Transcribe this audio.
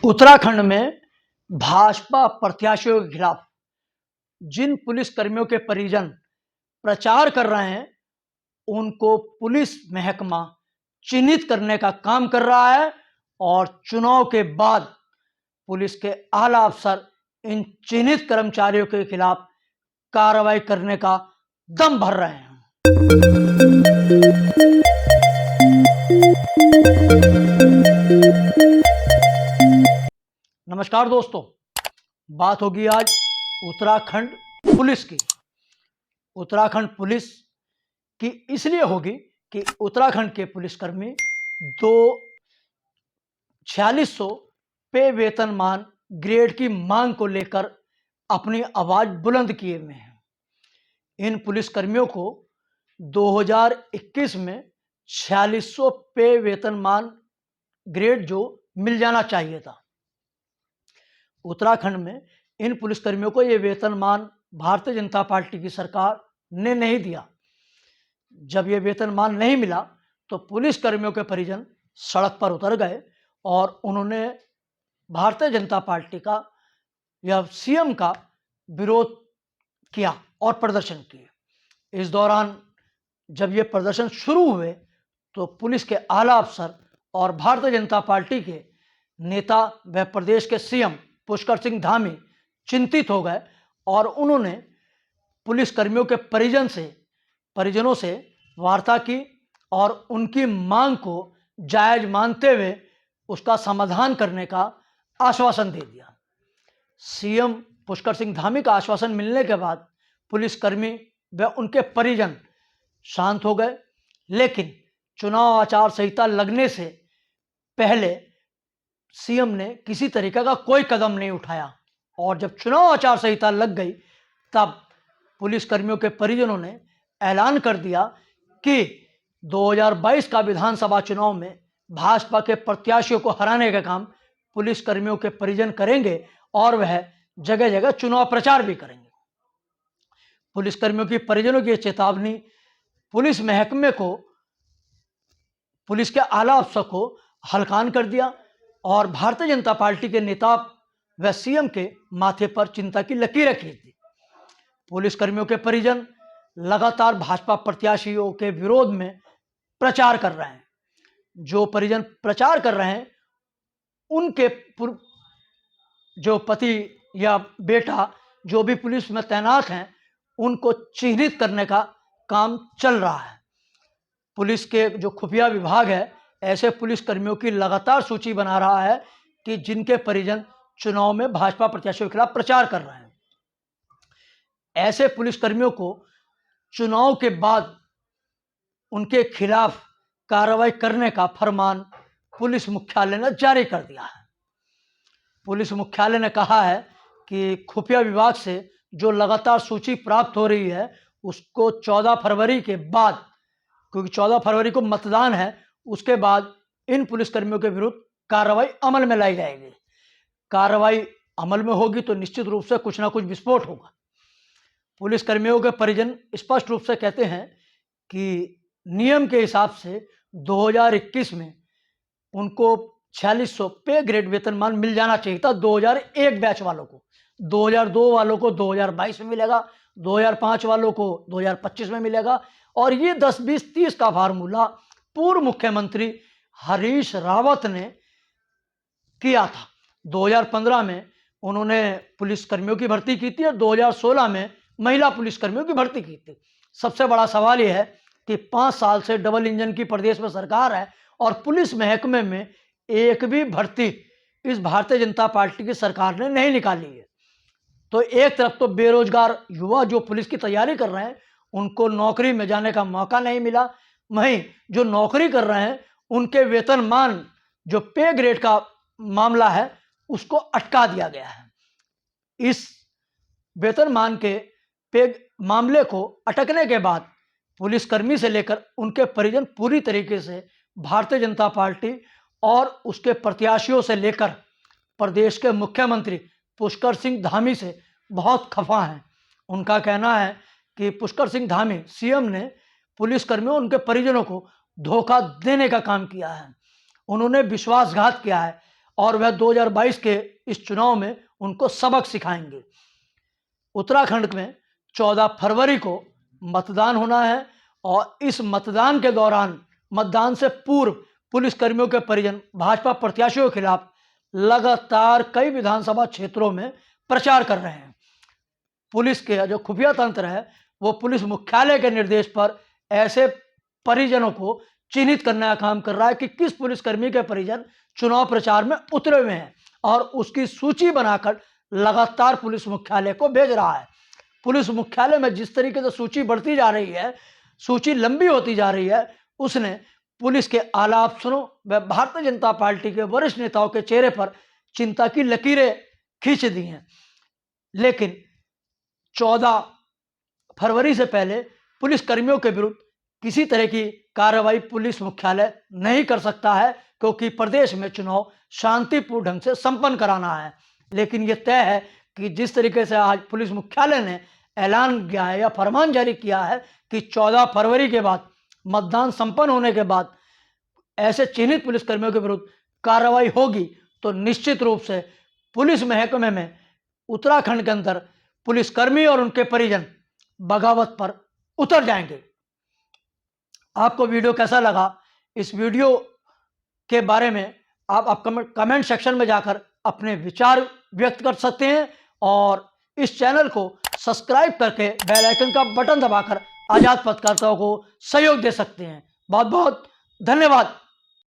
उत्तराखंड में भाजपा प्रत्याशियों के खिलाफ जिन पुलिस कर्मियों के परिजन प्रचार कर रहे हैं, उनको पुलिस महकमा चिन्हित करने का काम कर रहा है और चुनाव के बाद पुलिस के आला अफसर इन चिन्हित कर्मचारियों के खिलाफ कार्रवाई करने का दम भर रहे हैं। नमस्कार दोस्तों, बात होगी आज उत्तराखंड पुलिस की। उत्तराखंड पुलिस की इसलिए होगी कि उत्तराखंड के पुलिसकर्मी 4600 पे वेतनमान ग्रेड की मांग को लेकर अपनी आवाज बुलंद किए हुए हैं। इन पुलिसकर्मियों को 2021 में 4600 पे वेतनमान ग्रेड जो मिल जाना चाहिए था। उत्तराखंड में इन पुलिसकर्मियों को यह वेतनमान भारतीय जनता पार्टी की सरकार ने नहीं दिया। जब यह वेतनमान नहीं मिला तो पुलिसकर्मियों के परिजन सड़क पर उतर गए और उन्होंने भारतीय जनता पार्टी का या सीएम का विरोध किया और प्रदर्शन किए। इस दौरान जब ये प्रदर्शन शुरू हुए तो पुलिस के आला अफसर और भारतीय जनता पार्टी के नेता व प्रदेश के सीएम पुष्कर सिंह धामी चिंतित हो गए और उन्होंने पुलिसकर्मियों के परिजनों से वार्ता की और उनकी मांग को जायज मानते हुए उसका समाधान करने का आश्वासन दे दिया। सीएम पुष्कर सिंह धामी का आश्वासन मिलने के बाद पुलिसकर्मी व उनके परिजन शांत हो गए, लेकिन चुनाव आचार संहिता लगने से पहले सीएम ने किसी तरीके का कोई कदम नहीं उठाया और जब चुनाव आचार संहिता लग गई तब पुलिसकर्मियों के परिजनों ने ऐलान कर दिया कि 2022 का विधानसभा चुनाव में भाजपा के प्रत्याशियों को हराने का काम पुलिसकर्मियों के परिजन करेंगे और वह जगह जगह चुनाव प्रचार भी करेंगे। पुलिसकर्मियों की परिजनों की चेतावनी पुलिस महकमे को, पुलिस के आला अफसर को हल्कान कर दिया और भारतीय जनता पार्टी के नेता व सीएम के माथे पर चिंता की लकीरें खींच दी। पुलिसकर्मियों के परिजन लगातार भाजपा प्रत्याशियों के विरोध में प्रचार कर रहे हैं। जो परिजन प्रचार कर रहे हैं उनके जो पति या बेटा जो भी पुलिस में तैनात हैं, उनको चिन्हित करने का काम चल रहा है। पुलिस के जो खुफिया विभाग है ऐसे पुलिसकर्मियों की लगातार सूची बना रहा है कि जिनके परिजन चुनाव में भाजपा प्रत्याशियों के खिलाफ प्रचार कर रहे हैं। ऐसे पुलिसकर्मियों को चुनाव के बाद उनके खिलाफ कार्रवाई करने का फरमान पुलिस मुख्यालय ने जारी कर दिया है। पुलिस मुख्यालय ने कहा है कि खुफिया विभाग से जो लगातार सूची प्राप्त हो रही है उसको 14 फरवरी के बाद, क्योंकि 14 फरवरी को मतदान है, उसके बाद इन पुलिसकर्मियों के विरुद्ध कार्रवाई अमल में लाई जाएगी। कार्रवाई अमल में होगी तो निश्चित रूप से कुछ ना कुछ विस्फोट होगा। पुलिसकर्मियों के परिजन स्पष्ट रूप से कहते हैं कि नियम के हिसाब से 2021 में उनको 4600 पे ग्रेड वेतनमान मिल जाना चाहिए था। 2001 बैच वालों को, 2002 वालों को 2022 में मिलेगा, 2005 वालों को 2025 में मिलेगा और ये 10-20-30 का फार्मूला पूर्व मुख्यमंत्री हरीश रावत ने किया था। 2015 में उन्होंने पुलिसकर्मियों की भर्ती की थी और 2016 में महिला पुलिसकर्मियों की भर्ती की थी। सबसे बड़ा सवाल यह है कि 5 साल से डबल इंजन की प्रदेश में सरकार है और पुलिस महकमे में एक भी भर्ती इस भारतीय जनता पार्टी की सरकार ने नहीं निकाली है। तो एक तरफ तो बेरोजगार युवा जो पुलिस की तैयारी कर रहे हैं उनको नौकरी में जाने का मौका नहीं मिला, वहीं जो नौकरी कर रहे हैं उनके वेतनमान जो पे ग्रेड का मामला है उसको अटका दिया गया है। इस वेतनमान के पे मामले को अटकने के बाद पुलिसकर्मी से लेकर उनके परिजन पूरी तरीके से भारतीय जनता पार्टी और उसके प्रत्याशियों से लेकर प्रदेश के मुख्यमंत्री पुष्कर सिंह धामी से बहुत खफा हैं। उनका कहना है कि पुष्कर सिंह धामी सीएम ने पुलिसकर्मियों उनके परिजनों को धोखा देने का काम किया है। उन्होंने विश्वासघात किया है और वह 2022 के इस चुनाव में उनको सबक सिखाएंगे। उत्तराखंड में 14 फरवरी को मतदान होना है और इस मतदान के दौरान, मतदान से पूर्व, पुलिसकर्मियों के परिजन भाजपा प्रत्याशियों के खिलाफ लगातार कई विधानसभा क्षेत्रों में प्रचार कर रहे हैं। पुलिस के जो खुफिया तंत्र है वो पुलिस मुख्यालय के निर्देश पर ऐसे परिजनों को चिन्हित करने का काम कर रहा है कि किस पुलिसकर्मी के परिजन चुनाव प्रचार में उतरे हुए हैं, और उसकी सूची बनाकर लगातार पुलिस मुख्यालय को भेज रहा है। पुलिस मुख्यालय में जिस तरीके से सूची बढ़ती जा रही है, सूची लंबी होती जा रही है, उसने पुलिस के आला अफसरों व भारतीय जनता पार्टी के वरिष्ठ नेताओं के चेहरे पर चिंता की लकीरें खींच दी हैं। लेकिन 14 फरवरी से पहले पुलिस कर्मियों के विरुद्ध किसी तरह की कार्रवाई पुलिस मुख्यालय नहीं कर सकता है, क्योंकि प्रदेश में चुनाव शांतिपूर्ण ढंग से संपन्न कराना है। लेकिन यह तय है कि जिस तरीके से आज पुलिस मुख्यालय ने ऐलान किया है या फरमान जारी किया है कि 14 फरवरी के बाद, मतदान संपन्न होने के बाद, ऐसे चिन्हित पुलिसकर्मियों के विरुद्ध कार्रवाई होगी, तो निश्चित रूप से पुलिस महकमे में उत्तराखंड के अंदर पुलिसकर्मी और उनके परिजन बगावत पर उतर जाएंगे। आपको वीडियो कैसा लगा? इस वीडियो के बारे में आप कमेंट सेक्शन में जाकर अपने विचार व्यक्त कर सकते हैं, और इस चैनल को सब्सक्राइब करके बेल आइकन का बटन दबाकर आजाद पत्रकारिता को सहयोग दे सकते हैं। बहुत बहुत धन्यवाद।